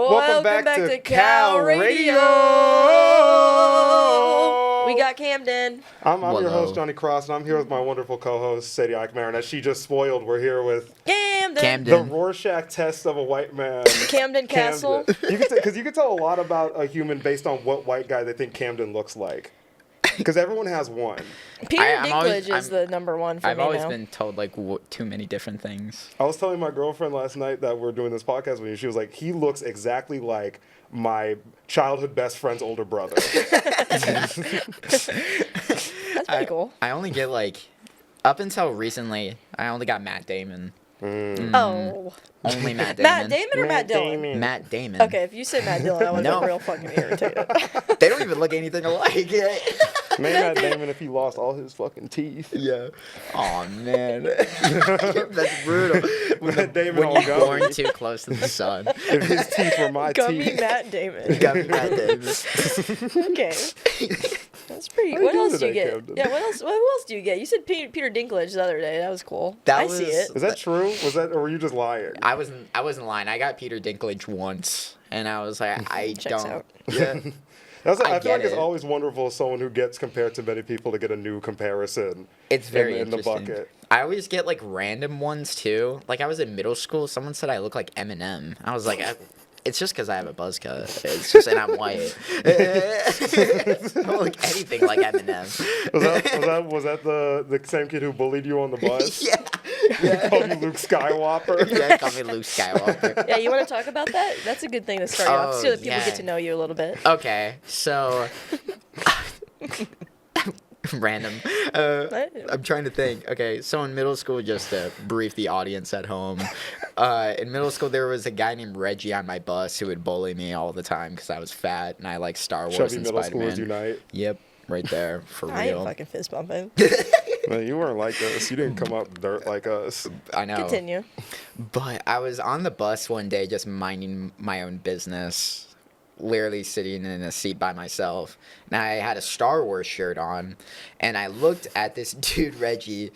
Welcome back to Cal Radio. We got Camden. I'm your host, Johnny Cross, and I'm here with my wonderful co-host, Sadie Eichmer. And as she just spoiled, we're here with Camden. The Rorschach test of a white man. Camden Castle. Because you can tell a lot about a human based on what white guy they think Camden looks like. Because everyone has one. Peter Dinklage is the number one for me I've always now. been told, like, too many different things. I was telling my girlfriend last night that we're doing this podcast with you. She was like, he looks exactly like my childhood best friend's older brother. That's pretty cool. I only get, like, up until recently, I only got Matt Damon. Oh. Only Matt Damon. Matt Damon or Matt Dillon? Matt Damon. Okay, if you said Matt Dillon, I would have been real fucking irritated. They don't even look anything alike. Maybe Matt Damon if he lost all his fucking teeth. Yeah. Oh man. That's brutal. Matt Damon When you're born too close to the sun. If his teeth were my Gummy teeth. Matt Damon. Gummy Matt Damon. Okay. That's pretty. How you What doing else do you today, get? Camden? Yeah, what else do you get? You said Peter Dinklage the other day. That was cool. That I was- see it. Is that true? Was that, or were you just lying? I wasn't lying. I got Peter Dinklage once, and I was like, I Checks don't. out. Yeah. I I feel like get it's it. always wonderful as someone who gets compared to many people to get a new comparison. It's very in the interesting. bucket. I always get like random ones too. Like I was in middle school, someone said I look like Eminem. I was like, it's just because I have a buzz cut. It's just, and I'm white. I don't look anything like Eminem. Was that the same kid who bullied you on the bus? Yeah. He called you Luke Skywalker. Yeah, call me Luke Skywalker. Yeah, you want to talk about that? That's a good thing to start you off so that people yeah. get to know you a little bit. Okay, so random. I'm trying to think. Okay, so in middle school, just to brief the audience at home, in middle school there was a guy named Reggie on my bus who would bully me all the time because I was fat and I like Star Wars Chubby and middle Spider-Man. schoolers unite. Yep, right there for I ain't real. fucking fist bumping. Man, you weren't like us. You didn't come up dirt like us. I know. Continue. But I was on the bus one day just minding my own business, literally sitting in a seat by myself. And I had a Star Wars shirt on, and I looked at this dude, Reggie,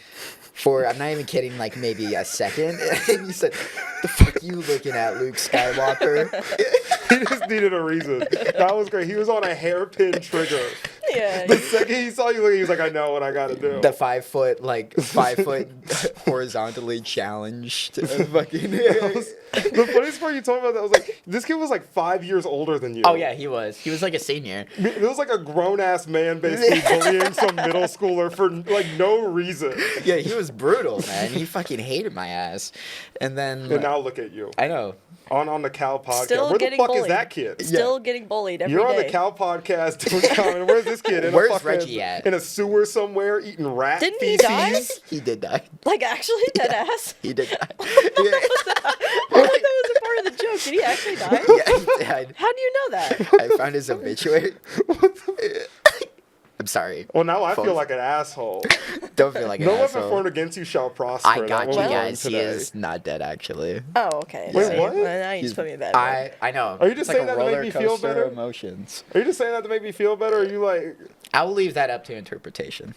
for, I'm not even kidding, like maybe a second. And he said, "The fuck you looking at, Luke Skywalker?" He just needed a reason. That was great. He was on a hairpin trigger. Yeah. The second he saw you looking, he was like, I know what I gotta do. The 5 foot horizontally challenged. Fucking. The funniest part you told me about that was like, this kid was like 5 years older than you. Oh yeah, he was. He was like a senior. It was like a grown-ass man basically bullying some middle schooler for like no reason. Yeah, he was brutal, man. He fucking hated my ass. And then And now look at you. I know. On the Cal podcast. Still Where the getting fuck is bullied. that kid? Still getting bullied every You're on day. the Cal podcast doing comedy. Where's this kid? In Where's a fucking, Reggie at? In a sewer somewhere eating rat Didn't he feces? die? He did die. Like, actually, that ass? He did die. I thought that was a part of the joke. Did he actually die? Yeah, he died. How do you know that? I found his obituary. I'm sorry. Well, now I Phone- feel like an asshole. Don't feel like an No weapon asshole. formed against you shall prosper. I That got you one we learned guys. He today. is not dead, actually. Oh, okay. Wait, See? what? Well, now you just put me in bad. I know. Are you just It's saying like that a to make me feel roller coaster better? Emotions. Are you just saying that to make me feel better? Or are you like, I'll leave that up to interpretation.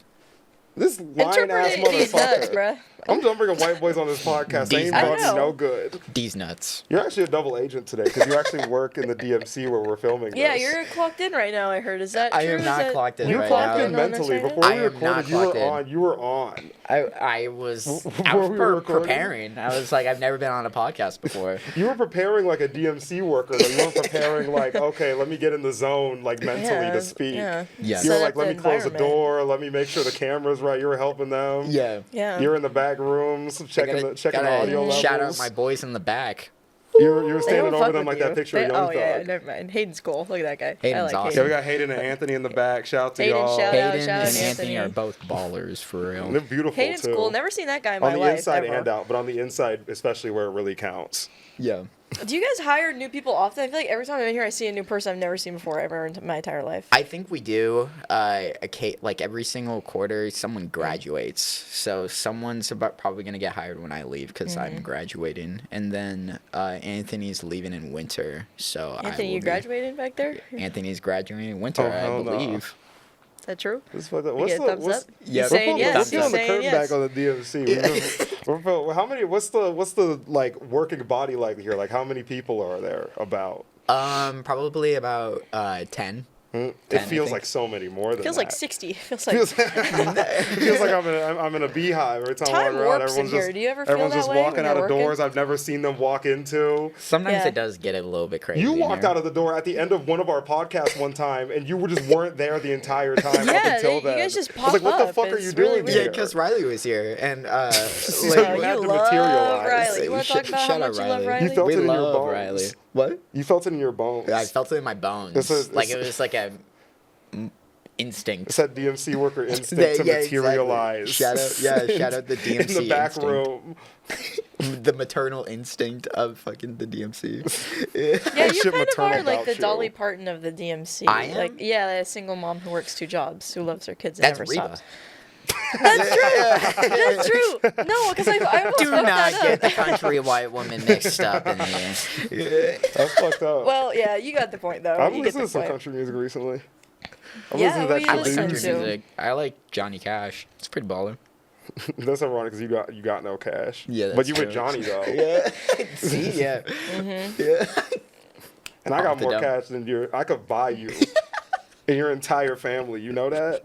this lying ass Interpret these nuts, motherfucker? bruh. I'm done bringing white boys on this podcast. They These ain't nuts. brought me I know. no good. These nuts. You're actually a double agent today because you actually work in the DMC where we're filming this. Yeah, you're clocked in right now, I heard. Is that true? I am Is not that- clocked in You right clocked now. in on this mentally. right now? Before I we am recorded, not you were clocked in. on. You were on. I was Were we recording? preparing. I was like, I've never been on a podcast before. You were preparing like a DMC worker. Though. You weren't preparing like, okay, let me get in the zone like mentally Yeah, to speak. Yeah. Yes. You were Set like, up let me close the environment. door. Let me make sure the camera's right. You were helping them. Yeah. Yeah. You were in the back rooms checking the audio levels. Shout out my boys in the back. You were They standing don't over fuck them with like that you. picture of They- Young Oh, yeah, Thug. never mind. Hayden's cool. Look at that guy. Hayden's I like awesome. Yeah, we Hayden. got Hayden and Anthony in the back. Shout out to Hayden, y'all. shout out. Hayden and Anthony. Anthony are both ballers for real. They're beautiful Hayden's too. cool. Never seen that guy in my on the life. inside ever. and out, but on the inside, especially where it really counts. Yeah. Do you guys hire new people often? I feel like every time I'm in here, I see a new person I've never seen before ever in my entire life. I think we do. Like every single quarter, someone graduates. So someone's probably gonna get hired when I leave because I'm graduating, and then Anthony's leaving in winter. So Anthony, you graduated back there? Anthony's graduating in winter, Oh, hell I no. believe. Is that true? What's the, You get a thumbs up? Yeah, He's saying yes. Let's He's get on the saying curtain yes. back on the DMC. How many? What's the like working body like here? Like how many people are there about? Probably about 10. It 10, I feels think. like so many more than Feels that. like 60. Feels like Feels, it feels like I'm in a beehive every time Time I'm around. warps in here. Do you ever feel everyone's that just way walking when out you're of working? doors I've never seen them walk into. Sometimes Yeah. it does get a little bit crazy. You in walked here. out of the door at the end of one of our podcasts one time, and you just weren't there the entire time up Yeah, until you then. guys just I was like, pop what the up. fuck are It's you really doing weird. Yeah, here? because Riley was here, and So Oh, you had you to love materialize. Riley. You want to talk about how Shut up, much you love Riley? You felt we it in your love bones. Riley. What? You felt it in your bones. I felt it in my bones. It's Like it was like a instinct. It's that DMC worker instinct to Yeah, materialize. Exactly. Shout out the DMC in the back instinct. room. The maternal instinct of fucking the DMC. Yeah, you Shit kind of are maternal like the about Dolly you. Parton of the DMC. I am? Like, yeah, a single mom who works 2 jobs, who loves her kids and That's never Reba. stops. That's true. No, because I almost Do fucked not that get up. the country white woman mixed up in here. That's fucked up. Well, yeah, you got the point though. I've You get listened the to some point. country music recently. I'm Yeah, listening to we that I shit like listen country to- music. I like Johnny Cash. It's pretty baller. That's ironic because you got no cash. Yeah, but that's you with true. Johnny though. Yeah. See, yeah. Yeah. And I got Off the more dome. cash than you. I could buy you and your entire family. You know that?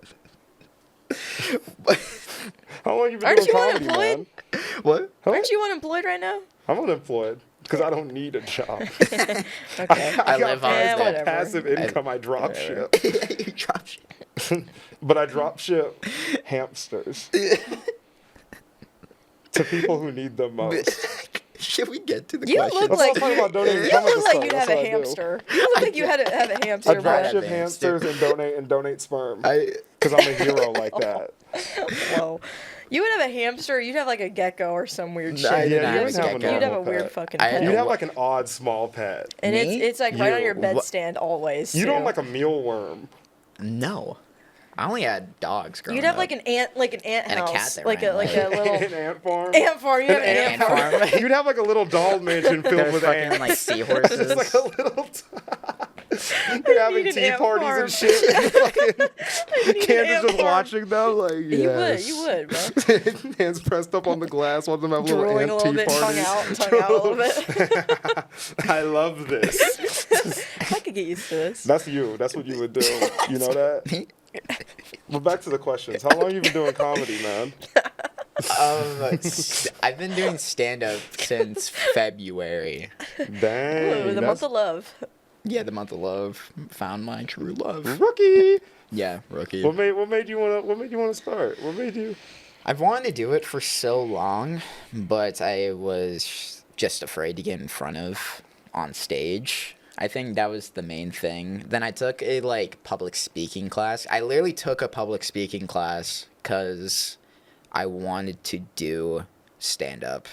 How long you been Aren't doing you comedy, unemployed? man? What? Huh? Aren't you unemployed right now? I'm unemployed because I don't need a job. Okay. I got live on Yeah, got whatever. passive income. I drop Whatever. ship, You drop shit. but I drop ship hamsters to people who need them most. Should we get to the You question? look That's like what I'm talking about donating. you Comment look to like stuff. you'd That's have a what I do. hamster. You look like you had to have a I hamster. drop Brad. ship hamster. hamsters and donate sperm I because I'm a hero like that. Whoa. You would have a hamster. You'd have like a gecko or some weird shit. I Yeah, didn't you have would a have a gecko. You'd have a normal weird pet. fucking I pet. had You'd a have wa- like an odd small pet. And Me? it's like right on You. your What? bedstand always. You too. don't like a mealworm. no. I only had dogs growing You'd have up. like an ant And a house, cat that like ran a like away. a little An ant farm. ant farm. You have an An ant ant farm. farm. You'd have like a little doll mansion filled They're with fucking ants. like seahorses. It's like a little. They're having need an tea ant parties farm. and shit. And fucking need an Candace ant just farm. watching them like You would, bro. Hands pressed up on the glass, watching them have little Drooling a ant little tea bit, parties. tongue out a little bit. I love this. I could get used to this. That's you. That's what you would do. You know that? But back to the questions. How long you been doing comedy, man? I've been doing stand up since February. Dang. Ooh, the month of love. Yeah, the month of love. Found my true love. Rookie. Yeah, rookie. What made you wanna start? What made you? I've wanted to do it for so long, but I was just afraid to get in front of on stage. I think that was the main thing. Then I took a public speaking class. I literally took a public speaking class because I wanted to do stand up.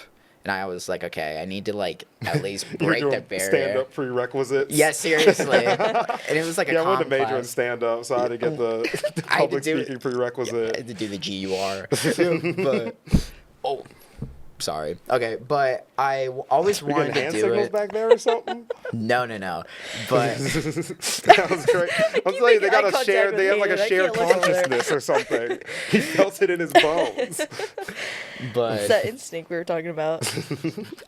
And I was like, okay, I need to at least break the barrier. Stand up prerequisites. Yeah, seriously. And it was like a Yeah, I wanted to comp major in class. stand up, so I had to get the I had to public do it. speaking I prerequisite. had to do the GUR. But sorry. Okay, but I always You wanted getting to hand do signals it. back there or something? No. But That was great. I'm telling you, they making got eye a contact shared. with They have me, like a and I shared can't look over there. consciousness or something. He felt it in his bones. It's but that instinct we were talking about.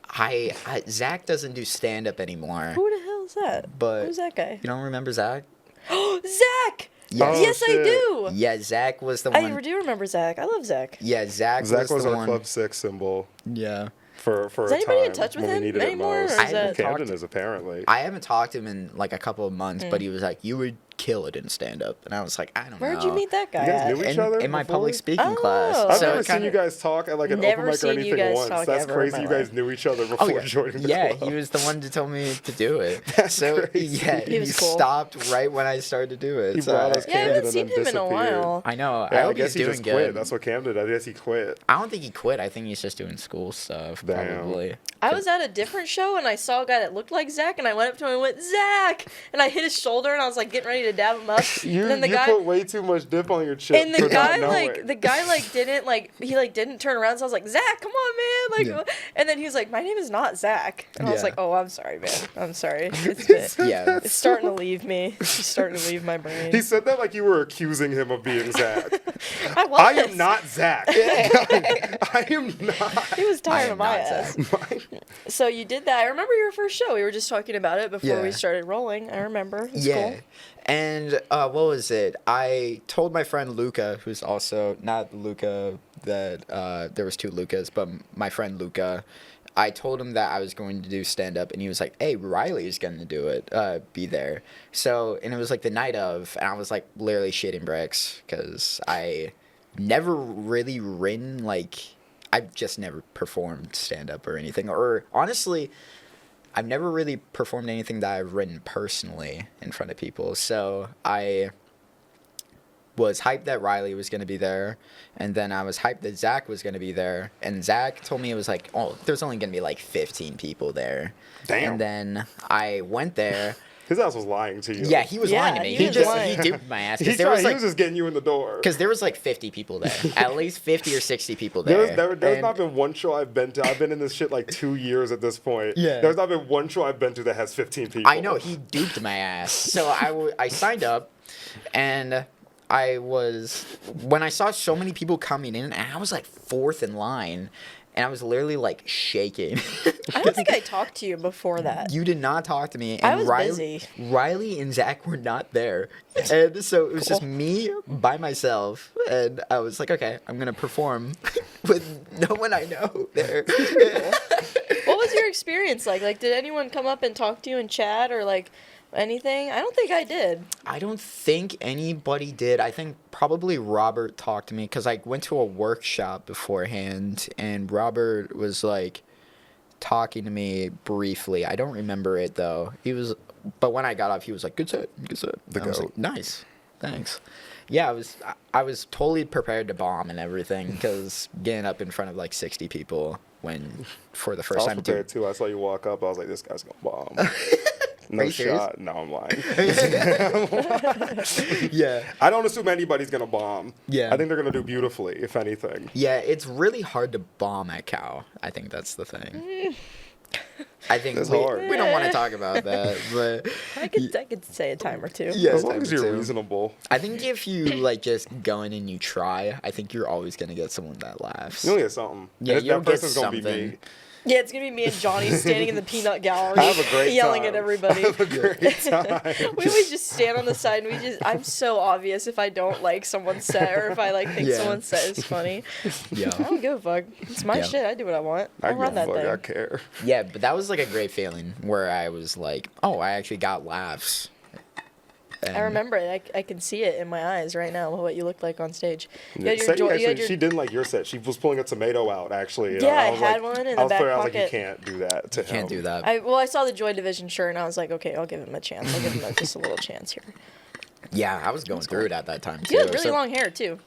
I Zach doesn't do stand up anymore. Who the hell is that? But Who's that guy? you don't remember Zach? Zach! Oh, Yes, I shit. do. Yeah, Zach was the I one. do remember Zach. I love Zach. Yeah, Zach Zach was the our one. Club 6 symbol Yeah. for Is a anybody in time touch with when we him needed anymore, it or most. is I haven't that- Camden is apparently. I haven't talked to him in a couple of months, but he was like, "You would kill it in stand up," and I was like, "I don't know." Where'd you meet that guy You guys at? knew each in, other in my before? public speaking Oh. class. I've So never it seen kinda- you guys talk at like an Never open mic or seen you anything guys once. talk That's ever in crazy. my You guys life. knew each other before joining the Yeah, club. he was the one to tell me to do it. That's so crazy. yeah, He he, was cool. stopped right when I started to do it. He so brought us Yeah, I Camden haven't and seen then him in a disappeared. while. I know. Yeah, I hope guess he's he doing just good. quit. That's what Cam did. I guess he quit. I don't think he quit. I think he's just doing school stuff. Damn. Probably. I was at a different show and I saw a guy that looked like Zach and I went up to him and went, Zach! And I hit his shoulder and I was like getting ready to dab him up. You, and then the you guy put way too much dip on your chip. and the for guy not knowing. didn't turn around, so I was like, Zach, come on, man. Yeah. And then he was like, my name is not Zach. And I was Yeah. like, oh, I'm sorry, man. I'm sorry. Yeah. It's starting to leave me. It's starting to leave my brain. He said that like you were accusing him of being Zach. I was. I am not Zach. I am not. He was I tired am of my not ass. Zach. So you did that. I remember your first show. We were just talking about it before we Yeah. started rolling. I remember. It's Yeah. cool. And what was it? I told my friend Luca, who's also not Luca that there was 2 Lucas, but my friend Luca. I told him that I was going to do stand up, and he was like, "Hey, Riley's going to do it. Be there." So, and it was like the night of, and I was like literally shitting bricks because I never really written I've just never performed stand up or anything, or honestly, I've never really performed anything that I've written personally in front of people. So I was hyped that Riley was going to be there, and then I was hyped that Zach was going to be there, and Zach told me it was like, oh, there's only going to be like 15 people there. Damn. And then I went there. His ass was lying to you. Yeah, he was lying to me. he was lying. He duped my ass. He Because there was was just getting you in the door. because there was like 50 people there, at least 50 or 60 people there. There's And- not been one show I've been to. I've been in this shit like 2 years at this point. Yeah. There's not been one show I've been to that has 15 people. I know, he duped my ass. So I signed up, and when I saw so many people coming in, and I was like 4th in line, and I was literally like shaking. I don't think I talked to you before that. You did not talk to me. And I was busy. Riley and Zach were not there. And so it was just Cool. me by myself. And I was like, okay, I'm going to perform with no one I know there. What was your experience like? Like, did anyone come up and talk to you and chat or like anything? I don't think I did. I don't think anybody did. I think probably Robert talked to me because I went to a workshop beforehand, and Robert was like talking to me briefly. I don't remember it though. But when I got off, he was like, "Good set, good set." The I was goat. like, "Nice, thanks." Yeah, I was totally prepared to bomb and everything because getting up in front of like 60 people for the I first was time. prepared too. I saw you walk up. I was like, this guy's gonna bomb. No Are you serious? shot. No, I'm lying. Yeah. I don't assume anybody's gonna bomb. Yeah. I think they're gonna do beautifully, if anything. Yeah, it's really hard to bomb at Cal. I think that's the thing. I think It's we, hard. we don't want to talk about that, but I could say a time or two. yeah, As long as time you're too. reasonable. I think if you like just go in and you try, I think you're always gonna get someone that laughs. You'll get something. Yeah, And you'll that get person's gonna be something. me. Yeah, it's gonna be me and Johnny standing in the peanut gallery, I have a great yelling time. at everybody. I have a great time. We always just stand on the side and I'm so obvious if I don't like someone's set or if I like think Yeah. someone's set is funny. Yeah. I don't give a fuck. It's my Yeah. shit. I do what I want. I I'll run that fuck, thing. I care. Yeah, but that was like a great feeling where I was like, oh, I actually got laughs. And I remember it. I can see it in my eyes right now. What you looked like on stage. You Yeah, had your Sadie you had actually, your- she didn't like your set. She was pulling a tomato out, actually. and Yeah, I was had like, one in I the was back clear, I was like, you pocket. can't do that to him. can't do that. I saw the Joy Division shirt and I was like, okay, I'll give him a chance. I'll give him just a little chance here. Yeah, I was going through it at that time too. You had really so- long hair too.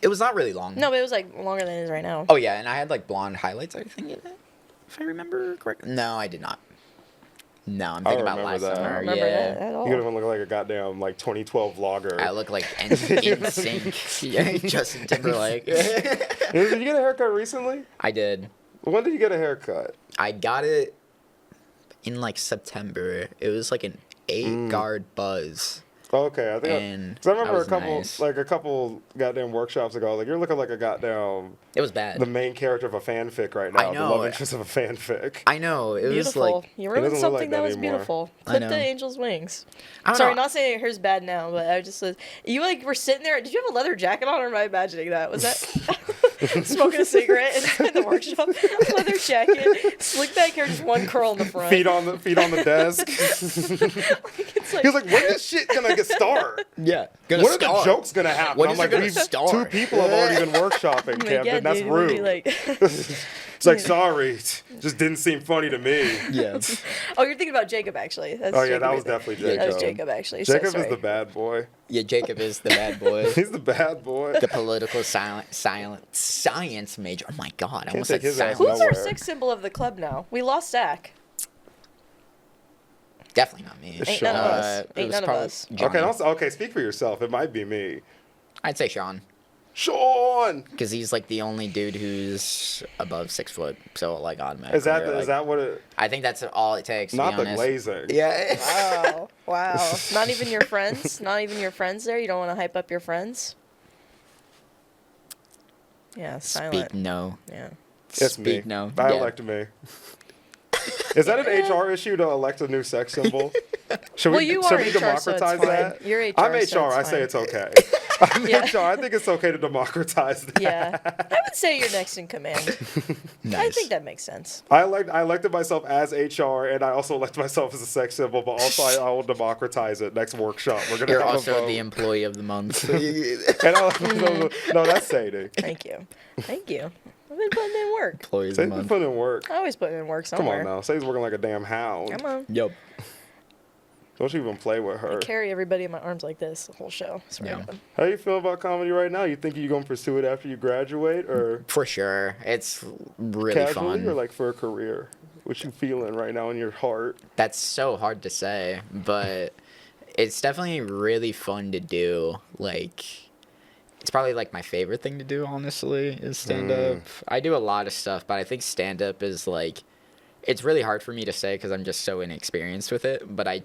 It was not really long. No, but it was like longer than it is right now. Oh yeah, and I had like blonde highlights. I think, if I remember correctly. No, I did not. No, I'm thinking about remember last that. summer. I don't remember yeah. that at all. You could have looked like a goddamn like 2012 vlogger. I look like in sync. Yeah, Justin Timberlake. Did you get a haircut recently? I did. When did you get a haircut? I got it in like September. It was like an 8-guard buzz. Oh, okay, I think. And Because I remember that was nice. a couple goddamn workshops ago. Like you're looking like a goddamn It was bad. the main character of a fanfic right now. I know. The love interest of a fanfic. I know. It was Beautiful. like You doesn't ruined look something like that that was anymore. beautiful. I Clip know. the angel's wings. I don't Sorry, know. not saying your hair's bad now, but I just you like were sitting there. Did you have a leather jacket on, or am I imagining that? Was that smoking a cigarette in the workshop? Leather jacket, slick back hair, just one curl in the front. Feet on the desk. It's like, He was like, "When is shit gonna get start? yeah. Gonna When are start. the jokes gonna happen?" When I'm is it like, gonna "We've start?" 2 people have already been workshopping, I'm like, Camden. yeah, That's dude, it would be rude." like, It's like, sorry, just didn't seem funny to me. Yeah. oh, you're thinking about Jacob actually. That's Oh yeah, Jacob that right was there. definitely Yeah, Jacob. That was Jacob actually. So Jacob is sorry. the bad boy. Yeah, Jacob is the bad boy. He's the bad boy. The political science major. Oh my god, I almost take said his ass silence. Who's our nowhere. sex symbol of the club now? We lost Zach. Definitely not me. It's Ain't none of Sean. us. It Ain't was none of probably us. Johnny. Okay. Speak for yourself. It might be me. I'd say Sean. Sean. Because he's like the only dude who's above 6 foot. So like automatically. Is that you're, is like- that what it? I think that's all it takes. To Not be the honest. glazing. Yeah. Wow. Wow. Not even your friends? Not even your friends there? You don't want to hype up your friends? Yeah, silent. Speak no. Yeah. It's me. Speak no. I Yeah. elect me. Is that an HR issue to elect a new sex symbol? Should Well, we, you should are we HR, so democratize it's fine. that? You're HR, I'm HR. so it's I say fine. it's okay. I'm Yeah. HR. I think it's okay to democratize that. Yeah, I would say you're next in command. Nice. I think that makes sense. I elected myself as HR, and I also elected myself as a sex symbol, but also I will democratize it next workshop. We're gonna You're have a also vote. the employee of the month. No, that's Sadie. Thank you. Thank you. I've been putting in work. Employee of the Sadie's been month. putting in work. I always put in work Come somewhere. on now. Sadie's working like a damn hound. Come on. Yup. Don't you even play with I her. carry everybody in my arms like this the whole show. It's Yeah. random. How do you feel about comedy right now? You think you're gonna pursue it after you graduate, or For sure. It's really casually, fun. or like for a career? What you feeling right now in your heart? That's so hard to say, but it's definitely really fun to do. Like, it's probably like my favorite thing to do, honestly, is stand up. I do a lot of stuff, but I think stand up is like, it's really hard for me to say because I'm just so inexperienced with it, but I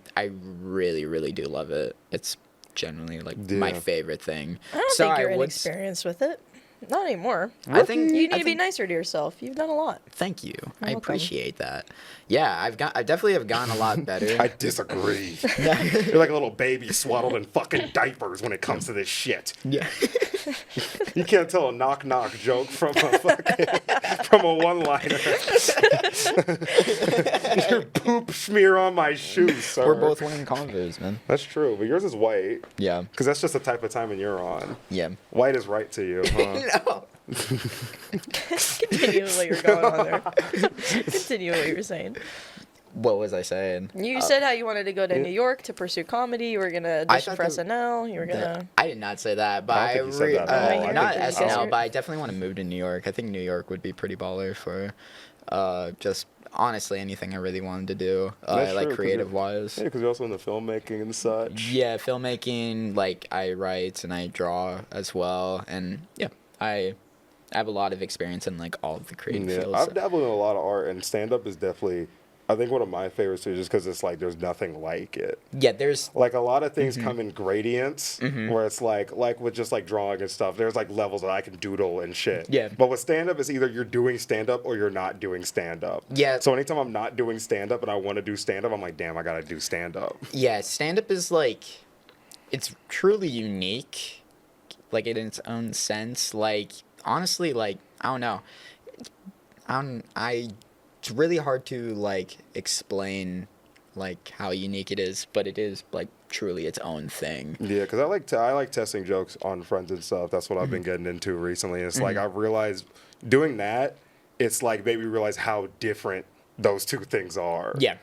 really, really do love it. It's generally like my Yeah. favorite thing. I don't think you're inexperienced with it. Not anymore. I think You need I to be think- nicer to yourself. You've done a lot. Thank you. I welcome. appreciate that. Yeah, I definitely have gotten a lot better. I disagree. You're like a little baby swaddled in fucking diapers when it comes to this shit. Yeah. You can't tell a knock knock joke from a fucking from a one liner. Your poop smear on my shoes, sir. We're both wearing Converse, man. That's true, but yours is white Yeah. because that's just the type of timing you're on. Yeah. White is right to you. Huh? No. Continue what you're going on there. Continue what you were saying. What was I saying? You said how you wanted to go to New York to pursue comedy. You were going to audition for thought that- SNL. You were going to... I did not say that, but I don't think you said that at all. I not think you SNL, said- but I definitely want to move to New York. I think New York would be pretty baller for just honestly anything I really wanted to do, That's like true, 'cause creative you're- wise. Yeah, because you're also into filmmaking and such. Yeah, filmmaking, like I write and I draw as well, and yeah, I have a lot of experience in like all of the creative Yeah, fields. I've dabbled in a lot of art, and stand up is definitely, I think, one of my favorites too, just because it's like there's nothing like it. Yeah, there's Like a lot of things Mm-hmm. come in gradients, where it's like with just like drawing and stuff. There's like levels that I can doodle and shit. Yeah. But with stand up, it's either you're doing stand up or you're not doing stand up. Yeah. So anytime I'm not doing stand up and I want to do stand up, I'm like, damn, I gotta do stand up. yeah, stand up is like it's truly unique, like in its own sense. Like honestly, like I don't know. It's really hard to like explain like how unique it is, but it is like truly its own thing. Yeah, because I like testing jokes on friends and stuff. That's what I've been getting into recently. It's like I've realized doing that, it's like made me realize how different those two things are. Yeah.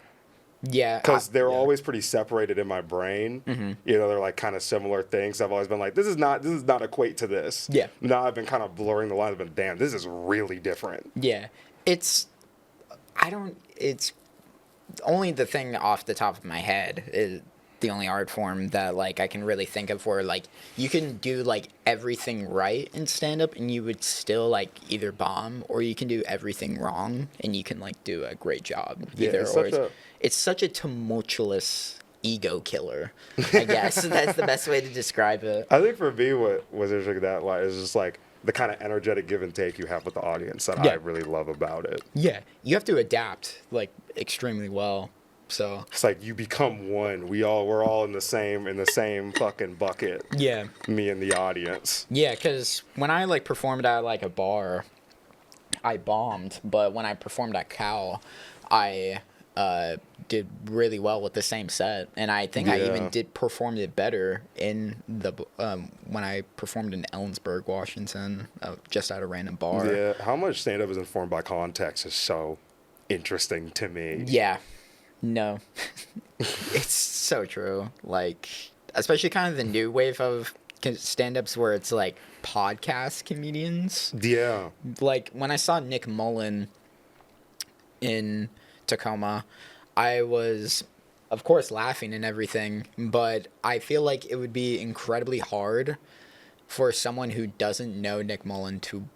Yeah. Because they're yeah. always pretty separated in my brain. You know, they're like kind of similar things. I've always been like, this is not equate to this. Yeah. Now I've been kind of blurring the lines. I've been, damn, this is really different. Yeah. It's only the thing off the top of my head is the only art form that like I can really think of where like you can do like everything right in stand up and you would still like either bomb, or you can do everything wrong and you can like do a great job. Yeah, Either it's or such a- it's such a tumultuous ego killer, I guess. That's the best way to describe it. I think for me, what was interesting that like is just like the kind of energetic give and take you have with the audience that Yeah. I really love about it. Yeah. You have to adapt like extremely well. So It's like you become one. We're all in the same fucking bucket. yeah. Me and the audience. Yeah, because when I like performed at like a bar, I bombed. But when I performed at Cal, I did really well with the same set, and I think I Yeah. even performed it better in the when I performed in Ellensburg, Washington, just at a random bar. Yeah, how much stand up is informed by context is so interesting to me. Yeah. No. It's so true. Like, especially kind of the new wave of stand-ups where it's like podcast comedians. Yeah. Like, when I saw Nick Mullen in Tacoma, I was, of course, laughing and everything, but I feel like it would be incredibly hard for someone who doesn't know Nick Mullen to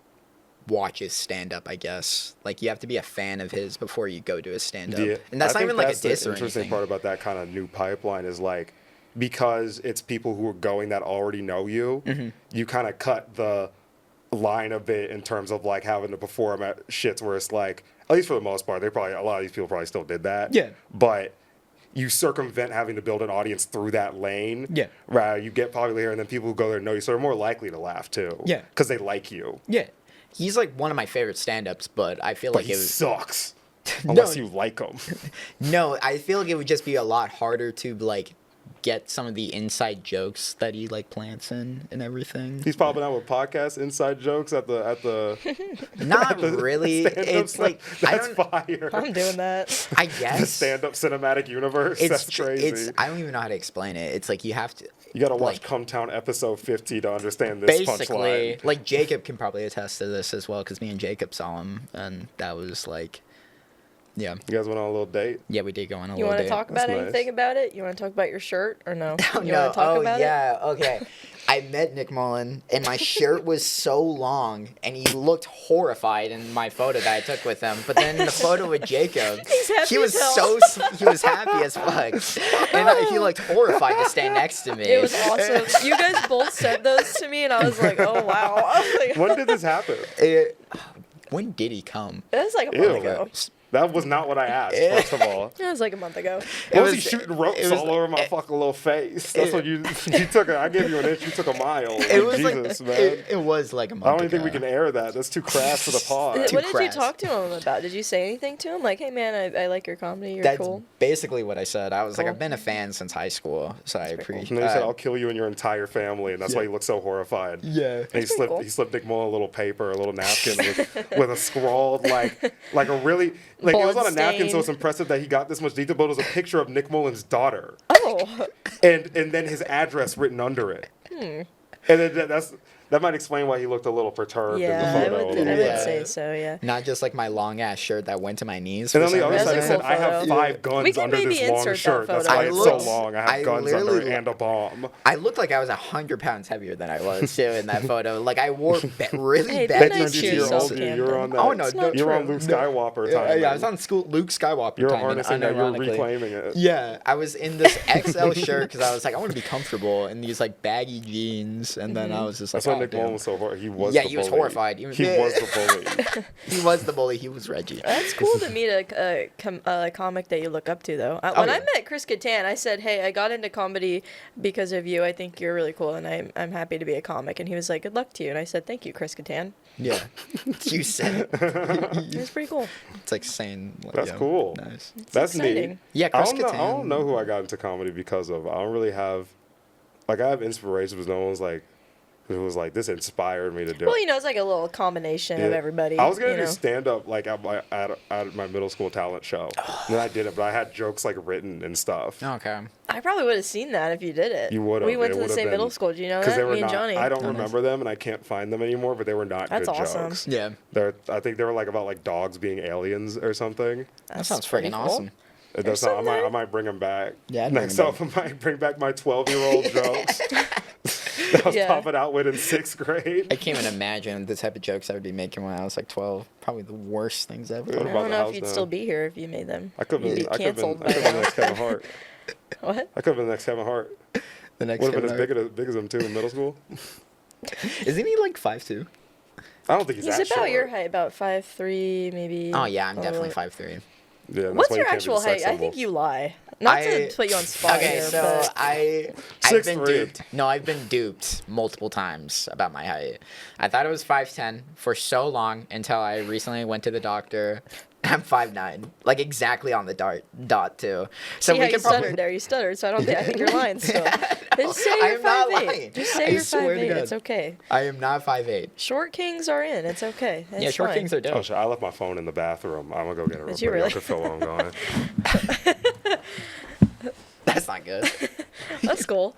watch his stand-up, I guess. Like, you have to be a fan of his before you go to his stand-up. Yeah. And that's I not think even like a that's diss the or interesting anything. part about that kind of new pipeline is like, because it's people who are going that already know you, Mm-hmm. you kind of cut the line a bit in terms of like having to perform at shits where it's like, at least for the most part, a lot of these people probably still did that. Yeah. But you circumvent having to build an audience through that lane. Yeah. Right. You get popular here, and then people who go there know you, so they're more likely to laugh too. Yeah. Because they like you. Yeah. He's like one of my favorite stand-ups, but I feel But like he it was sucks. No. Unless you like him. no. I feel like it would just be a lot harder to like get some of the inside jokes that he like plants in and everything. He's popping out with podcast inside jokes at the Not the really. stand-up It's like I that's don't. fire. I'm doing that. I The guess stand-up cinematic universe. That's crazy. It's. I don't even know how to explain it. It's like you have to. You gotta watch like, Come Town episode 50 to understand this basically, punchline. like Jacob can probably attest to this as well because me and Jacob saw him, and that was like, yeah, You guys went on a little date. yeah, we did go on a You little want to date. talk about That's anything nice. about it? You want to talk about your shirt or no? Oh, You no. want to talk Oh, about yeah. Okay. I met Nick Mullen, and my shirt was so long, and he looked horrified in my photo that I took with him. But then in the photo with Jacob, He's happy he was as hell. he was happy as fuck, and he looked horrified to stand next to me. It was awesome. You guys both said those to me, and I was like, oh, wow. I was like, When did this happen? When did he come? it was like a Ew. month ago. That was not what I asked, first of all. It was like a month ago. Why was was- he shooting ropes it was- all over my fucking little face? That's what you took. I gave you an inch, you took a mile. It was Jesus, like man. it was like a month I don't even think we ago. can air that. That's too crass for the pod. Too What did you crass. talk to him about? Did you say anything to him? Like, hey, man, I like your comedy. You're That's cool. basically what I said. I was like, Cool. I've been a fan since high school, so I pretty cool. appreciate. And then he said, "I'll kill you and your entire family," and that's why he looked so horrified. yeah. And he That's pretty slipped. cool. He slipped Nick Mullen a little paper, a little napkin with a scrawled like a really like it was on a napkin, so it's Blood-stained. impressive that he got this much detail. But it was a picture of Nick Mullen's daughter, Oh, and then his address written under it. And then that might explain why he looked a little perturbed yeah, in the I photo. a would little Yeah. bit. say so, yeah. Not just like my long ass shirt that went to my knees. And for on the some other That's side, a it said, cool "I have photo. 5 We guns can under maybe this long insert that shirt. That's photo. why I it's looked- so long. I have I guns under literally- it and a bomb." I looked like I was 100 pounds heavier than I was too in that photo. Like I wore really Hey, bad be nice to you jeans. were yourself, old, you were on that. Oh, no, It's not you were on true. Luke Skywalker Yeah, time. yeah, I was on school Luke Skywalker You're time. harnessing that. You're unironically. reclaiming it. Yeah, I was in this XL shirt because I was like, I want to be comfortable in these like baggy jeans, and then I was just like, That's why oh, Nick damn. Mullen was so horrible. He was. Yeah, the he was bully. horrified. He was- He was the bully. He was the bully. He was Reggie. That's cool to meet a comic that you look up to, though. When I yeah. met Chris Kattan, I said, "Hey, I got into comedy because of you. I think you're really cool, and I'm happy to be a comic." And he was like, "Good luck to you." And I said, "Thank you, Chris Kattan." Yeah, you said it. It was pretty cool. It's like saying. Like, That's yeah, cool. Nice. That's exciting. neat. Yeah, I Chris don't know. I Kattan. don't know who I got into comedy because of. I don't really have. Like I have inspirations, but no one's like, who was like, this inspired me to do. Well, it. you know, it's like a little combination of Yeah. everybody. I was gonna you do know? stand up like at my middle school talent show. And then I did it, but I had jokes like written and stuff. Okay. I probably would have seen that if you did it. You would've. We went It to the would've same been- middle school. Do you know Because that? they were Me and not. Johnny. I don't nice. remember them, and I can't find them anymore. But they were not That's good awesome. jokes. Yeah. I think they were like about like dogs being aliens or something. That That's sounds pretty freaking cool. awesome. That's not, some I there. might bring them back. Yeah, I'd bring Next 'em up, I might bring back my 12-year-old jokes that I was Yeah. popping out with in 6th grade. I can't even imagine the type of jokes I would be making when I was like 12. Probably the worst things ever. What I about don't the know house if you'd now? still be here if you made them. I could have You'd been. be I could have been. canceled I could have by been the now. next Kevin Hart. What? I could have been the next Kevin Hart. The next Would have been as Kevin big as him too in middle school. Hart. Isn't he like 5'2"? I don't think he's He's that about short. your height, about 5'3", maybe. Oh yeah, I'm a definitely little- 5'3". Yeah, that's What's why your you can't be actual the sex height? I think symbol. you lie. Not to put you on spot Okay, here, so but I've been 6'3". duped. No, I've been duped multiple times about my height. I thought it was 5'10" for so long until I recently went to the doctor. I'm 5'9", like exactly on the dot too. So see we how you can probably. stuttered there. You stuttered, so I don't think. I think you're lying still. Just say I you're am not 5'8". lying. Just say I you're swear to 5'8". God. It's okay. I am not 5'8". Short kings are in. It's okay. It's Yeah, short fine. kings are Oh dope. shit! I left my phone in the bathroom. I'm gonna go get it. Did Real you quick. really? I can feel where I'm going. That's not good. That's cool.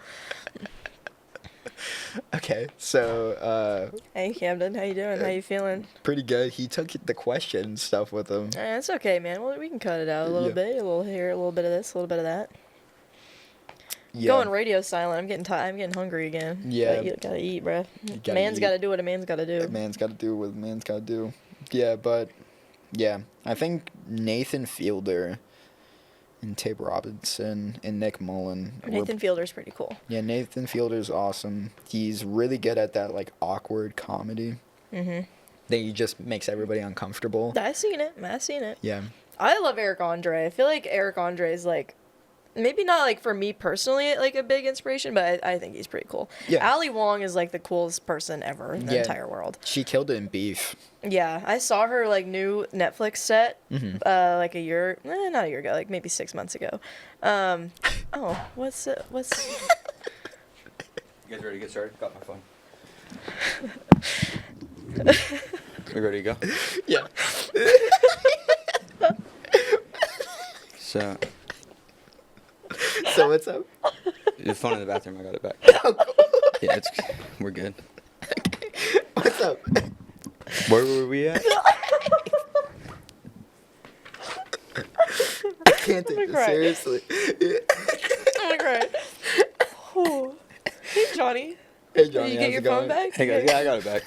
Okay, so Hey Camden, how you doing? How you feeling? pretty good. He took the question stuff with him. It's okay, man. Well, we can cut it out a little Yeah. bit. A little here, a little bit of this, a little bit of that. Yeah. Going radio silent. I'm getting tired. I'm getting hungry again. Yeah. Gotta eat, bruh. gotta Man's eat. gotta do what a man's gotta do. A man's got to do what a man's got to do. Yeah, but yeah, I think Nathan Fielder and Tabor Robinson and Nick Mullen. Nathan Fielder's pretty cool. Yeah, Nathan Fielder's awesome. He's really good at that like awkward comedy. That he just makes everybody uncomfortable. I seen it. Yeah. I love Eric Andre. I feel like Eric Andre is like, maybe not like for me personally, like a big inspiration, but I think he's pretty cool. Yeah. Ali Wong is like the coolest person ever in the entire world. She killed it in Beef. Yeah, I saw her like new Netflix set, like not a year ago, like maybe 6 months ago. Oh, what's? You guys ready to get started? Got my phone. We ready to go? Yeah. So, So what's up? the phone in the bathroom, I got it back. Yeah, we're good. What's up? Where were we at? I can't take this cry. seriously. Oh my god. Oh. Hey Johnny. Hey Johnny, Did you how's get your it phone going? back? Hey guys, yeah, I got it back.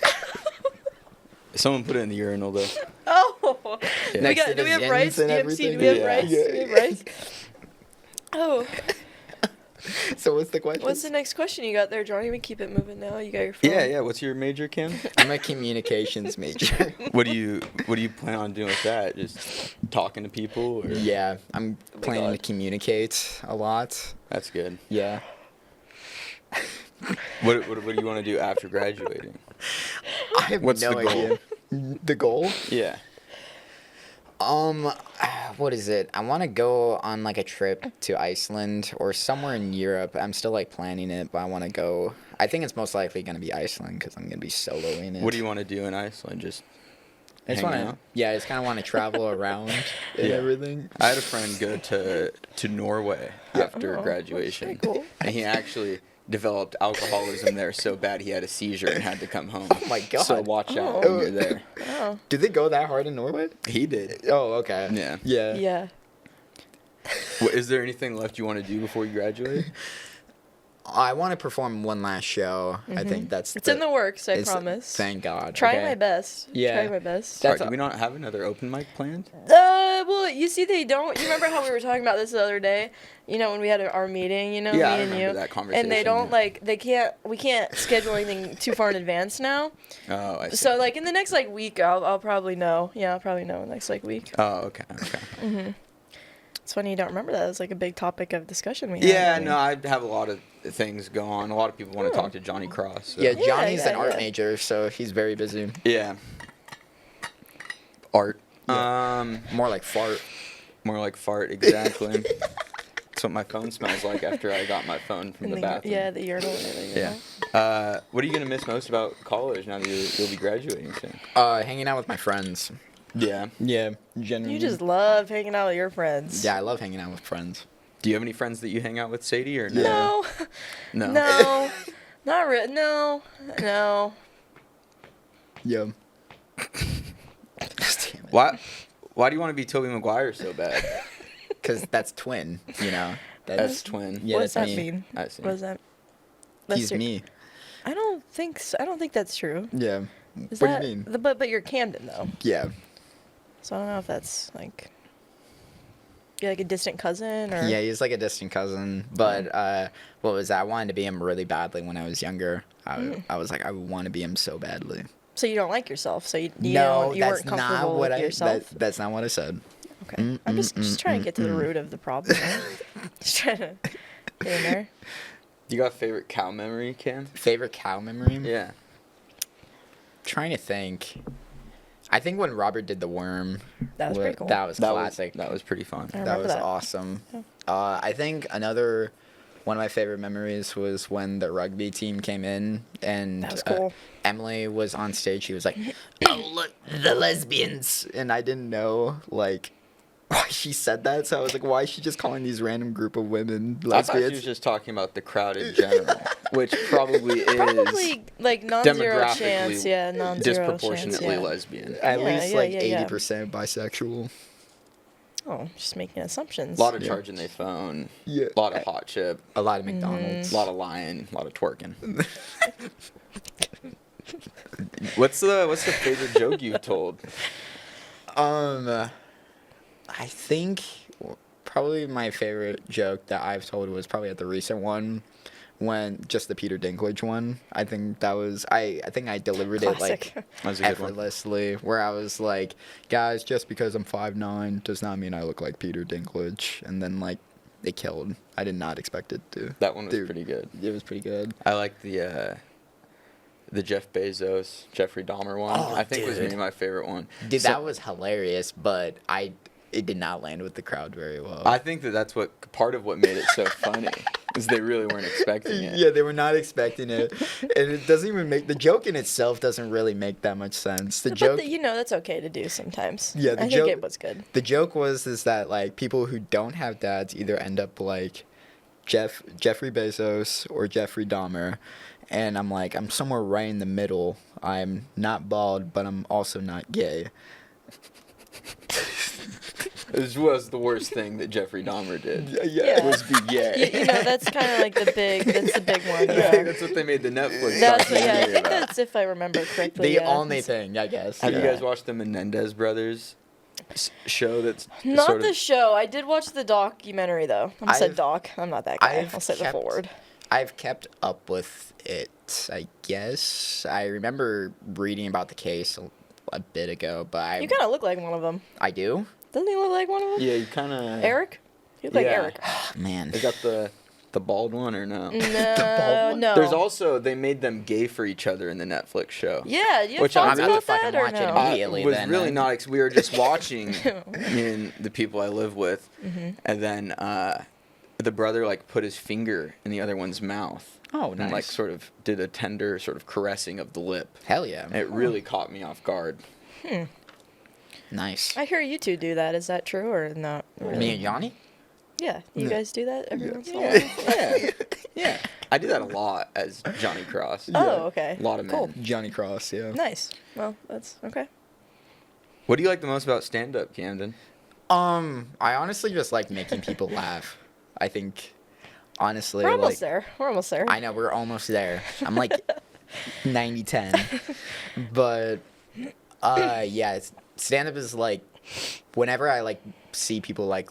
Someone put it in the urinal though. Oh. Yeah. Next to Do we the have rice? yens and DMC, do we have everything? rice? Yeah. Do we have rice? Oh. So what's the question? What's the next question you got there, Johnny? We keep it moving now. You got your phone. Yeah. What's your major, Cam? I'm a communications major. What do you plan on doing with that? Just talking to people? Or? Yeah, I'm planning to God. communicate a lot. That's good. Yeah. What do you want to do after graduating? I have What's no the goal? idea. The goal? Yeah. What is it? I want to go on like a trip to Iceland or somewhere in Europe. I'm still like planning it, but I want to go. I think it's most likely going to be Iceland because I'm going to be soloing it. What do you want to do in Iceland? Just I just hang want out? to. Yeah, I just kind of want to travel around and Yeah. everything. I had a friend go to Norway after Oh, graduation, that's pretty cool. and he actually developed alcoholism there so bad he had a seizure and had to come home. Oh my God. So watch out Oh. when you're there. Oh. Do they go that hard in Norway? He did. Oh, okay. Yeah. Yeah. Yeah. Is there anything left you want to do before you graduate? I want to perform one last show. I think that's. It's in the works, I it's- promise. Thank God. Trying okay. my best. Yeah. Trying my best. That's Sorry, do we not have another open mic planned? Well, you see, they don't. You remember how we were talking about this the other day? You know, when we had our meeting, you know, Yeah, I me and remember you. that conversation, And they don't, yeah. like, we can't schedule anything too far in advance now. Oh, I see. So, like, in the next, like, week, I'll probably know. Yeah, I'll probably know in the next, like, week. Oh, okay. It's funny you don't remember that. It was, like, a big topic of discussion we had. Yeah, when we- no, I have a lot of things go on. A lot of people want to talk to Johnny Cross. So. Yeah, Johnny's an yeah, art yeah. major, so he's very busy. Yeah. Art. More like fart. More like fart, exactly. That's what my phone smells like after I got my phone from in the bathroom. Yeah, the urinal. and everything, you Yeah. know? What are you gonna miss most about college now that you'll be graduating soon? Hanging out with my friends. Yeah. Yeah, generally. You just love hanging out with your friends. Yeah, I love hanging out with friends. Do you have any friends that you hang out with, Sadie, or no? No. No. No. Not really. No. No. Yeah. Why do you want to be Tobey Maguire so bad? Because that's twin, you know. That's twin. Yeah, what does that's that me. mean? I see. What does that? He's your- me. I don't think so. I don't think that's true. Yeah. Is What that, do you mean? But you're Camden though, Yeah. so I don't know if that's like you're like a distant cousin or. Yeah, he's like a distant cousin. But what was that? I wanted to be him really badly when I was younger. I was like, I want to be him so badly. So you don't like yourself. So you No, you that's weren't not comfortable what with I. yourself. That's not what I said. Okay. I'm just trying to get to the root of the problem. Just trying to get in there. You got a favorite cow memory, Cam? Favorite cow memory? Yeah. Trying to think. I think when Robert did the worm. That was pretty cool. That was classic. That was pretty fun. I That remember was that. awesome. I think another one of my favorite memories was when the rugby team came in and That was cool. Emily was on stage. She was like, "Oh look, the lesbians," and I didn't know like why she said that. So I was like, "Why is she just calling these random group of women I thought she was lesbians?" just talking about the crowd in general, which probably is Probably like non-zero demographically chance. Yeah, non-zero disproportionately chance, yeah. lesbian. At Yeah, least yeah, like yeah. 80% bisexual. Oh, just making assumptions. A lot of Yeah. charging their phone. Yeah. A lot of hot chip. A lot of McDonald's. A lot of lying. A lot of twerking. What's the favorite joke you told? I think probably my favorite joke that I've told was probably at the recent one when just the Peter Dinklage one. I think that was I think I delivered it Classic. like That was a good one. effortlessly, where I was like, guys, just because I'm 5'9" does not mean I look like Peter Dinklage. And then like they killed. I did not expect it to. That one was Dude, pretty good. It was pretty good. I like the Jeff Bezos, Jeffrey Dahmer one. Oh, I think was dude. maybe my favorite one. Dude, So- that was hilarious, but it did not land with the crowd very well. I think that's what part of what made it so funny is they really weren't expecting it. Yeah, they were not expecting it, and it doesn't even make the joke in itself doesn't really make that much sense. The joke, But that's okay to do sometimes. Yeah, the I joke- think it was good. the joke was that like people who don't have dads either end up like Jeffrey Bezos or Jeffrey Dahmer, and I'm like I'm somewhere right in the middle. I'm not bald, but I'm also not gay. This was the worst thing that Jeffrey Dahmer did. Yeah. Was be gay. That's kind of like that's the big one. I think Yeah. that's what they made the Netflix That's I documentary think about. that's if I remember correctly. The yeah. only It's- thing, I guess. Have you yeah. guys watched the Menendez brothers show? That's Not sort of, the show. I did watch the documentary though. I said I've- doc. I'm not that guy. I've I'll say the kept- full word. I've kept up with it, I guess. I remember reading about the case a bit ago, but You kind of look like one of them. I do? Doesn't he look like one of them? Yeah, you kind of. Eric? You look like Yeah. Eric. Man. Is that the bald one or no? No, one? no. There's also they made them gay for each other in the Netflix show. Yeah, do you have Which I'm thoughts about to about fucking that or watch it no? immediately. Was then, really man. not. We were just watching, me and the people I live with, and then the brother like put his finger in the other one's mouth. Oh, And nice. like sort of did a tender sort of caressing of the lip. Hell yeah. And it really caught me off guard. Nice. I hear you two do that. Is that true or not? Really? Me and Yanni? Yeah, you guys do that every once in a while. Yeah, yeah. I do that a lot as Johnny Cross. Oh, okay. A lot of men. Cool. Johnny Cross, yeah. Nice. Well, that's okay. What do you like the most about stand-up, Camden? I honestly just like making people laugh. I think, honestly, We're like, almost there. We're almost there. I know we're almost there. I'm like 90-10. But yeah, stand up is like whenever I like see people like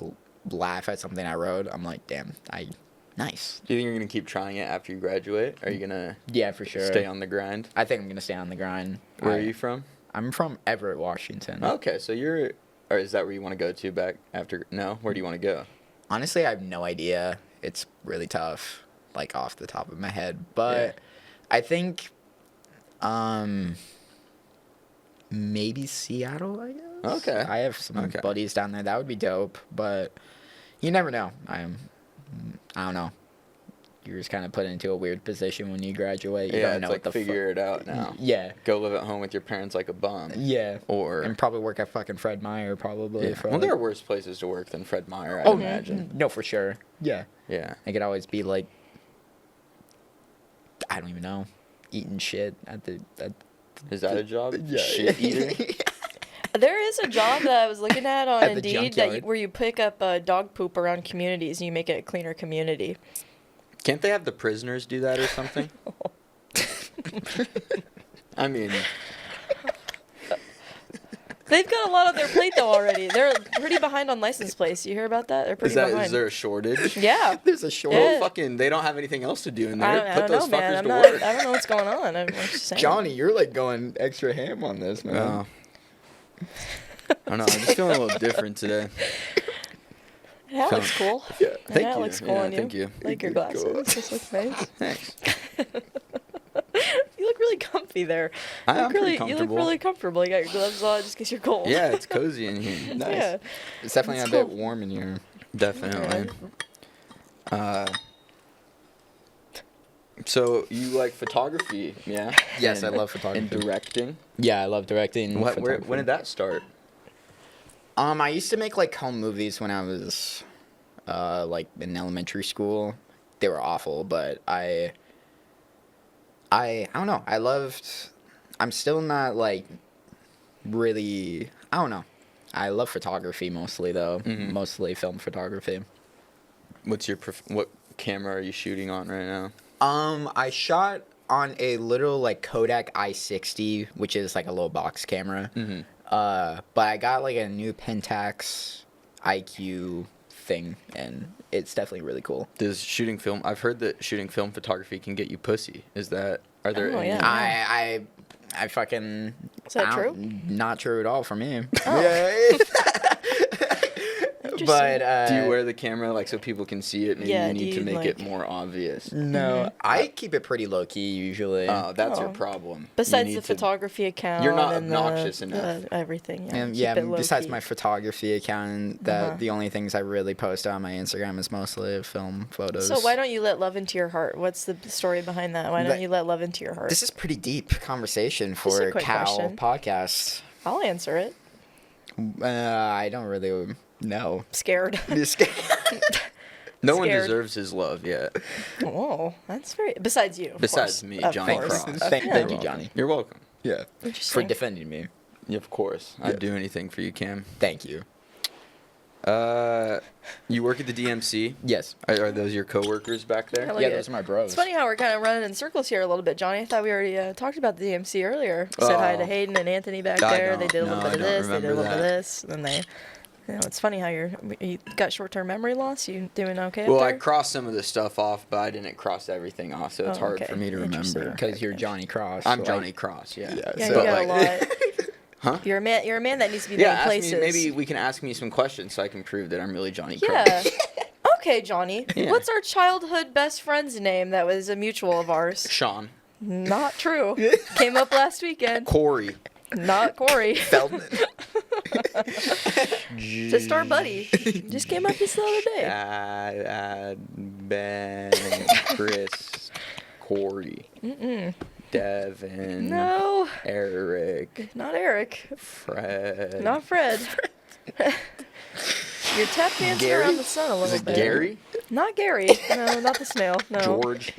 laugh at something I wrote, I'm like, damn, nice. Do you think you're gonna keep trying it after you graduate? Are you gonna Yeah, for sure. stay on the grind? I think I'm gonna stay on the grind. Where are you from? I'm from Everett, Washington. Okay, so you're, or is that where you want to go to back after? No, where do you want to go? Honestly, I have no idea. It's really tough, like off the top of my head. But I think, maybe Seattle. I guess. Okay. I have some Okay. buddies down there. That would be dope. But you never know. I don't know. You're just kind of put into a weird position when you graduate. You Yeah, don't it's know like what the figure it out now. Yeah. Go live at home with your parents like a bum. Yeah. Or And probably work at fucking Fred Meyer, probably. yeah. For Well, like- there are worse places to work than Fred Meyer, I Oh, imagine. no, for sure. Yeah. Yeah. I could always be like, I don't even know, eating shit at the. Is that a job? Yeah. Shit eater? There is a job that I was looking at on At the Indeed junkyard. where you pick up dog poop around communities and you make it a cleaner community. Can't they have the prisoners do that or something? I mean, They've got a lot on their plate though already. They're pretty behind on license plates. You hear about that? They're pretty behind. is there a shortage? Yeah. There's a short. Yeah. Well, fucking, they don't have anything else to do in I there. don't, Put I those don't know, man. fuckers I'm to not. work. I don't know what's going on. I'm just saying. Johnny, you're like going extra ham on this, man. Oh. I don't know. I'm just feeling a little different today. That looks cool. Yeah. Thank that you. looks cool Yeah, on you. thank you. Like your Thank you. glasses. This looks nice. Thanks. You look really comfy there. I am You look pretty really, you look comfortable. really comfortable. You got your gloves on just because you're cold. Yeah, it's cozy in here. Nice. Yeah. It's definitely That's a bit cool. warm in here. Definitely. So you like photography, yeah? Yes, And- I love photography. And directing. Yeah, I love directing. When did that start? I used to make like home movies when I was, like in elementary school. They were awful, but I don't know. I'm still not like really. I don't know. I love photography mostly though. Mhm. Mostly film photography. What camera are you shooting on right now? I shot on a little like Kodak i60, which is like a low box camera. Mm-hmm. But I got like a new Pentax IQ thing, and it's definitely really cool. Does shooting film? I've heard that shooting film photography can get you pussy. Is that? Are there? Oh, any, yeah. I fucking. Is that true? Not true at all for me. Oh. Yeah. But do you wear the camera like so people can see it? Maybe Yeah, you need do to you, make it like- more obvious. no, I keep it pretty low key usually. Oh, that's your Oh. problem. You Besides need the to- photography account, You're not and obnoxious enough. everything. Yeah, And keep yeah, it low besides key. my photography account, that Uh-huh. the only things I really post on my Instagram is mostly film photos. So why don't you let love into your heart? What's the story behind that? Why don't But- you let love into your heart? This is pretty deep conversation Just for a a quick cow question. podcast. I'll answer it. I don't really know. Scared. No one Scared. deserves his love yet. Oh, that's very. Besides you. Of Besides course. me, Of Johnny course. Cross. Thank Yeah. you, Johnny. You're welcome. Yeah. For Interesting. defending me. Yeah, of course. Yeah. I'd do anything for you, Cam. Thank you. You work at the DMC? Yes. Are those your coworkers back there? Yeah, look Yeah, at those it. are my bros. It's funny how we're kind of running in circles here a little bit, Johnny. I thought we already talked about the DMC earlier. Said hi to Oh. Hayden and Anthony back I there. They don't- did a little no, bit I of don't this. They did a remember little bit of that. this. And then it's funny how you got short-term memory loss. You doing okay Well, up I there? crossed some of the stuff off, but I didn't cross everything off, so it's Oh, hard okay. for me to Interesting. remember. Because you're Johnny Cross. I'm like- Johnny Cross, yeah. Yeah, so, you got a lot. Huh? You're a man. You're a man that needs to be Yeah, named ask places. me, maybe we can ask me some questions so I can prove that I'm really Johnny Yeah. Cross. Okay, Johnny. Yeah. What's our childhood best friend's name that was a mutual of ours? Sean. Not true. Came up last weekend. Corey. Not Corey. Feldman. Just our buddy. Just came up this the other day. Ben, Chris, Corey, Devin, No, Eric, not Eric. Fred. Not Fred. You're tap dancing Gary? around the sun a little Is it bit. Gary? Not Gary. No, not the snail. No. George?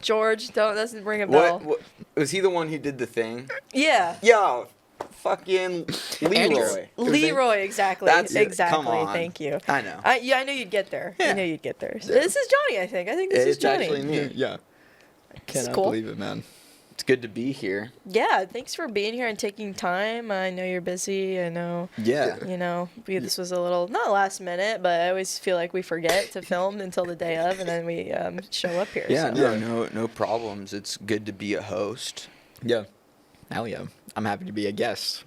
George. Don't. Doesn't ring a bell. What? Was he the one who did the thing? Yeah. Yo, fucking Leroy. Leroy. Exactly. That's it. Exactly. Come on. Thank you. I know. Yeah, I knew you'd get there. I Yeah. knew you'd get there. This is Johnny, I think. I think this is It's Johnny. actually me. Yeah. This is Cannot cool. believe it, man. It's good to be here. Yeah, thanks for being here and taking time. I know you're busy. I know, Yeah. this was a little, not last minute, but I always feel like we forget to film until the day of, and then we show up here. Yeah, so. no problems. It's good to be a host. Yeah. Hell yeah. I'm happy to be a guest.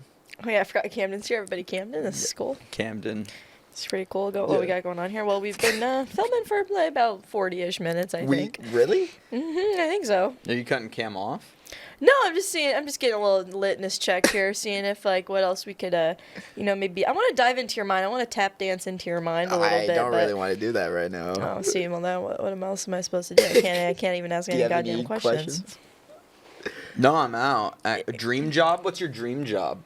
Oh, yeah, I forgot Camden's here. Everybody, Camden. This is cool. Camden. It's pretty cool. What we got going on here? Well, we've been filming for like about 40-ish minutes, I think. Really? I think so. Are you cutting Cam off? No, I'm just getting a little litness check here, seeing if like what else we could, maybe. I want to dive into your mind. I want to tap dance into your mind a little I bit. don't but, really want to do that right now. Oh, see, well, now what else am I supposed to do? I can't even ask Do any you have goddamn any questions. No, I'm out. A dream job? What's your dream job?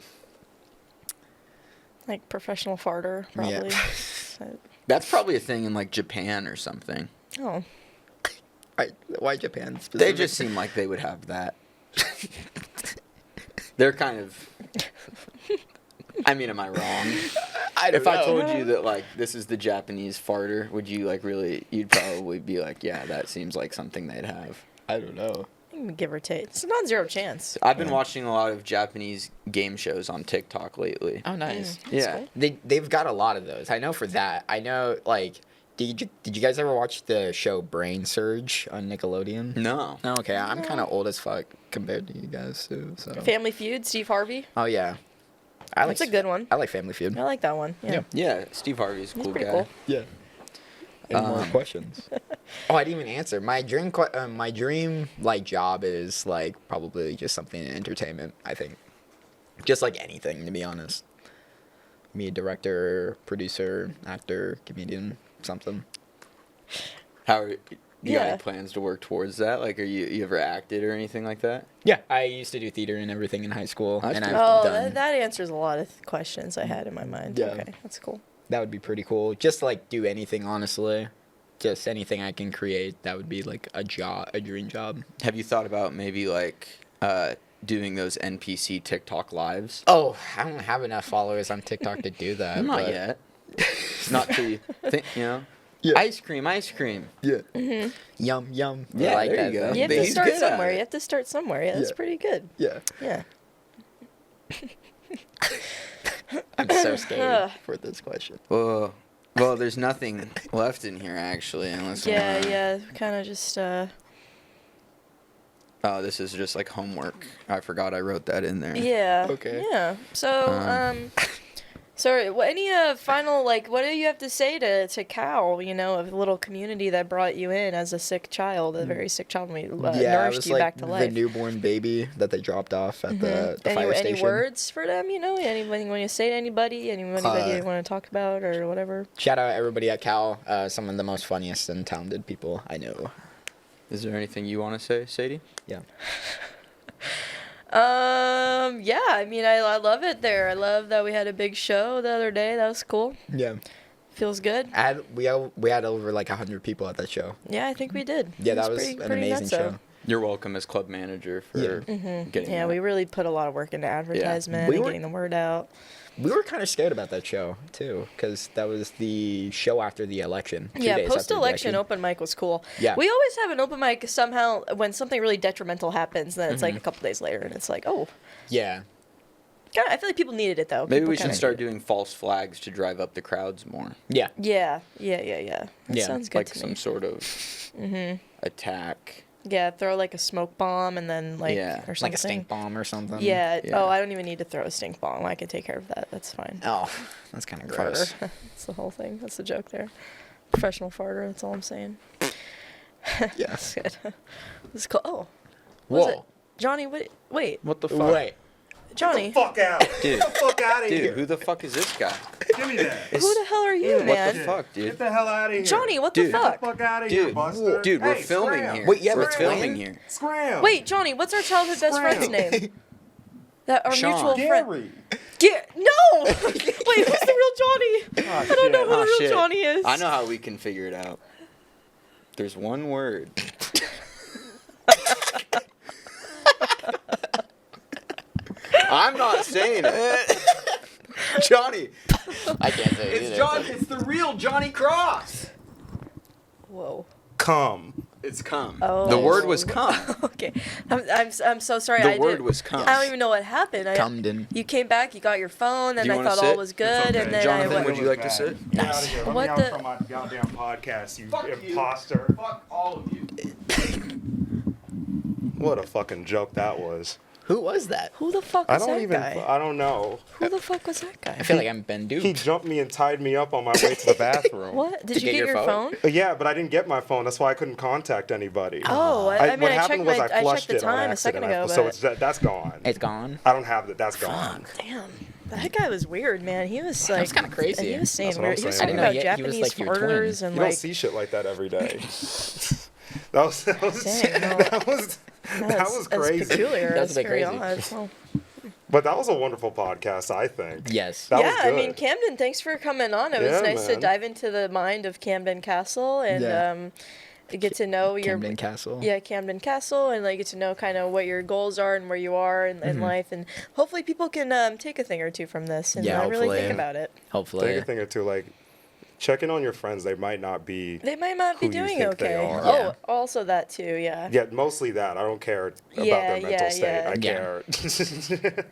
Like professional farter, probably. That's probably a thing in like Japan or something. Oh, Why Japan They specifically? just seem like they would have that. They're kind of. I mean, am I wrong? I don't If know. I told you that like this is the Japanese farter, would you like really? You'd probably be like, yeah, that seems like something they'd have. I don't know. give or take. It's a non-zero chance. I've been watching a lot of Japanese game shows on TikTok lately. Oh, nice. Yeah. cool. They've got a lot of those. I know for that. I know, like, did you guys ever watch the show Brain Surge on Nickelodeon? No. No, okay. I'm kind of old as fuck compared to you guys too. So. Family Feud, Steve Harvey. Oh yeah. That's a good one. I like Family Feud. I like that one. Yeah. Yeah, Steve Harvey's a He's cool pretty guy. cool. Yeah. Any more questions? Oh, I didn't even answer. My dream, like job is like probably just something in entertainment. I think, just like anything, to be honest. Me, a director, producer, actor, comedian, something. How are you got Yeah. any plans to work towards that? Like, are you ever acted or anything like that? Yeah, I used to do theater and everything in high school, That's and cool. I've Oh, done. that answers a lot of questions I had in my mind. Yeah. Okay, that's cool. That would be pretty cool. Just like do anything, honestly. Just anything I can create. That would be like a dream job. Have you thought about maybe like doing those NPC TikTok lives? Oh, I don't have enough followers on TikTok to do that. Not but- yet. Not till you think, Yeah. Ice cream. Yeah. Yum yum. I Yeah, like there that you go. though. You have But to he's start good at somewhere. it. You have to start somewhere. Yeah, that's Yeah. pretty good. Yeah. Yeah. I'm so scared Ugh. for this question. Whoa. Well, there's nothing left in here actually, unless. Yeah. Kind of just. Oh, this is just like homework. I forgot I wrote that in there. Yeah. Okay. Yeah. So, sorry. Any final what do you have to say to Cal? You know, of the little community that brought you in as a sick child, a very sick child, and we Yeah, I nourished was you like back to life. the newborn baby that they dropped off at the fire any station. words for them? You know, anything when you say to anybody, anybody you want to talk about or whatever. Shout out everybody at Cal. Some of the most funniest and talented people I know. Is there anything you want to say, Sadie? Yeah. Yeah, I mean, I love it there. I love that we had a big show the other day. That was cool. Yeah. Feels good. We had over like 100 people at that show. Yeah, I think we did. Yeah, It that was pretty an amazing nutso. show. You're welcome as club manager for getting Yeah, that. we really put a lot of work into advertisement We and were- getting the word out. We were kind of scared about that show too, because that was the show after the election. 2 Yeah, days after the post-election election. open mic was cool. Yeah. We always have an open mic somehow when something really detrimental happens. Then it's Mm-hmm. like a couple days later, and it's like, oh, Yeah. kinda, I feel like people needed it though. Maybe People we should kinda start needed doing false flags to drive up the crowds more. Yeah. it. Yeah. That Yeah, sounds good Like to some me. sort of attack. Yeah, throw like a smoke bomb and then Yeah. or something. Like a stink bomb or something. Yeah. Yeah. Oh, I don't even need to throw a stink bomb. I can take care of that. That's fine. Oh, that's kind of gross. Farter. That's the whole thing. That's the joke there. Professional farter. That's all I'm saying. Yeah. That's good. This is cool. Oh. what was it? Whoa. Johnny, wait. What the fuck? Wait. Johnny. Fuck out. Dude. Get the fuck out of Dude, here. who the fuck is this guy? Give me that. Who the hell are you, What man? the fuck, dude? Get the hell out of here. Johnny, what Dude. the fuck? Fuck out of here, Dude, Buster. dude, we're Hey, filming scram. here. Wait, yeah, we're we're filming filming? here. Scram. Wait, Johnny, what's our childhood best Scram. friend's name? That our Sean. mutual friend. Gary. No! Wait, who's the real Johnny? I don't know who Oh, the real shit. Johnny is. I know how we can figure it out. There's one word. I'm not saying it. Johnny. I can't say it either. It's the real Johnny Cross. Whoa. Come. It's come. Oh. The word was come. Okay. I'm so sorry. The I word did- was come. I don't even know what happened. Camden. You came back, you got your phone, and Do you I wanna thought all sit? was good, It's okay. and then Jonathan, I would went. you like to sit? Get out of here. Let What me out the- from my goddamn podcast, you Fuck you. imposter. Fuck all of you. What a fucking joke that was. Who was that? Who the fuck I was don't that even. guy? I don't know. Who the fuck was that guy? I feel like I'm been He duped. jumped me and tied me up on my way to the bathroom. What? Did To you get get your your phone? phone? Yeah, but I didn't get my phone. That's why I couldn't contact anybody. Oh, I mean, what I checked happened was I I checked flushed the it on time a second accident. ago, So but that's gone. It's gone. I don't have that. That's gone. damn, that guy was weird, man. He was like, was kinda crazy. He was saying That's what I'm weird. He was saying. talking I about didn't know he was Japanese like your twin. farters and You don't like. see shit like that every day. that was Dang, no. that was That's crazy. peculiar. That's That's a bit very crazy. odd. Well, But that was a wonderful podcast, I think. Yes. That yeah, was I good. mean, Camden, thanks for coming on. It was Yeah, nice to man. dive into the mind of Camden Castle and Yeah. get to know your Camden Castle. Yeah, Camden Castle, and like get to know kind of what your goals are and where you are in Mm-hmm. life, and hopefully people can take a thing or two from this and Yeah, really hopefully. think about it. Hopefully. Take a thing or two, like check in on your friends. They might not be. They might not be Who you doing think they okay. are. Yeah. Oh, also that too. Yeah. Yeah, mostly that. I don't care about Yeah, their mental yeah, state. yeah. I Yeah. care.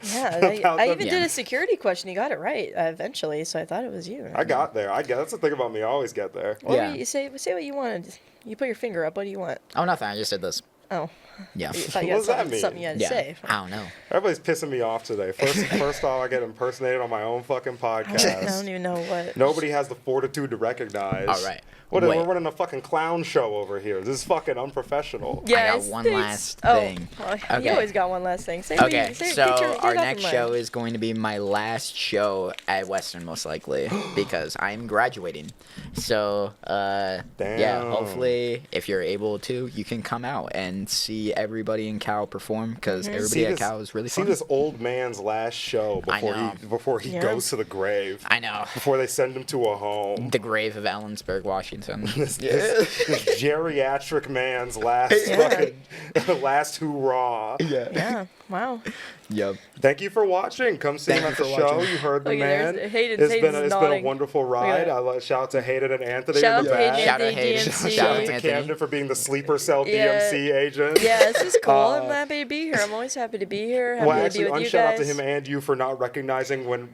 Yeah, about I them. even did a security question. You got it right eventually, so I thought it was you. I got there. That's the thing about me. I always get there. What Yeah. were you say what you wanted. You put your finger up. What do you want? Oh, nothing. I just did this. Oh, Yeah. I thought you What had does that something, mean? something you had to Yeah. say. I don't know. Everybody's pissing me off today. First off, I get impersonated on my own fucking I don't podcast. even know what. Nobody has the fortitude to recognize. All right. What, Wait. we're running a fucking clown show over here. This is fucking unprofessional. Yeah, I got it's- one it's- last oh, thing. well, Okay. You always got one last thing. Say what Okay, you, say, so get your, get our it off next your show mind. is going to be my last show at Western, most likely, because I'm graduating. So, yeah, Damn. hopefully, if you're able to, you can come out and see everybody in Cal perform, because everybody See at this- Cal is really See funny. this old man's last show I know. before he Yeah. goes to the grave. I know. Before they send him to a home. The grave of Ellensburg, Washington. This geriatric man's last fucking last hoorah. Yeah. Wow. Yep. Thank you for watching. Come see him Thank at you the for show. watching. You heard the Okay, man. there's Hayden- It's Hayden's been a nodding. wonderful ride. Yeah. Shout out to Hayden and Anthony Shout in out the to back. Hayden Shout out and Hayden. DMC. Shout Shout out out to Anthony. Camden for being the sleeper cell Yeah. DMC agent. agent. Yeah, this is cool. I'm happy to be here. I'm always happy to be here. Happy Well, to actually, be with you shout out to guys. him and you for not recognizing when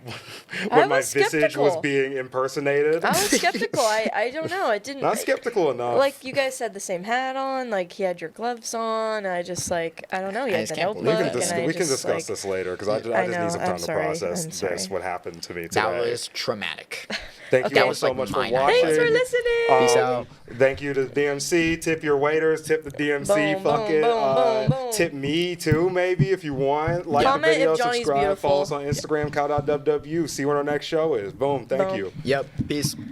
I my was visage was skeptical. being impersonated. I was skeptical. I don't know. I didn't. Not skeptical enough. Like, you guys had the same hat on. Like, he had your gloves on. I just, like, I don't know. He I had just the can't notebook. believe we and can I just, discuss like, this later because I just know, need some time I'm to sorry, process I'm sorry. this, what happened to me today. That was traumatic. Thank Okay. you That all was so like much for my watching. night. Thanks for listening. Peace out. Thank you to the DMC. Tip your waiters. Tip the DMC. Boom, Fuck boom, it. boom, boom, boom. Tip me too, maybe if you want. Like Comment the video, if Johnny's subscribe, follow us beautiful. on Instagram, cow.ww. See what our next show is. Boom. Thank Boom. you. Yep. Peace.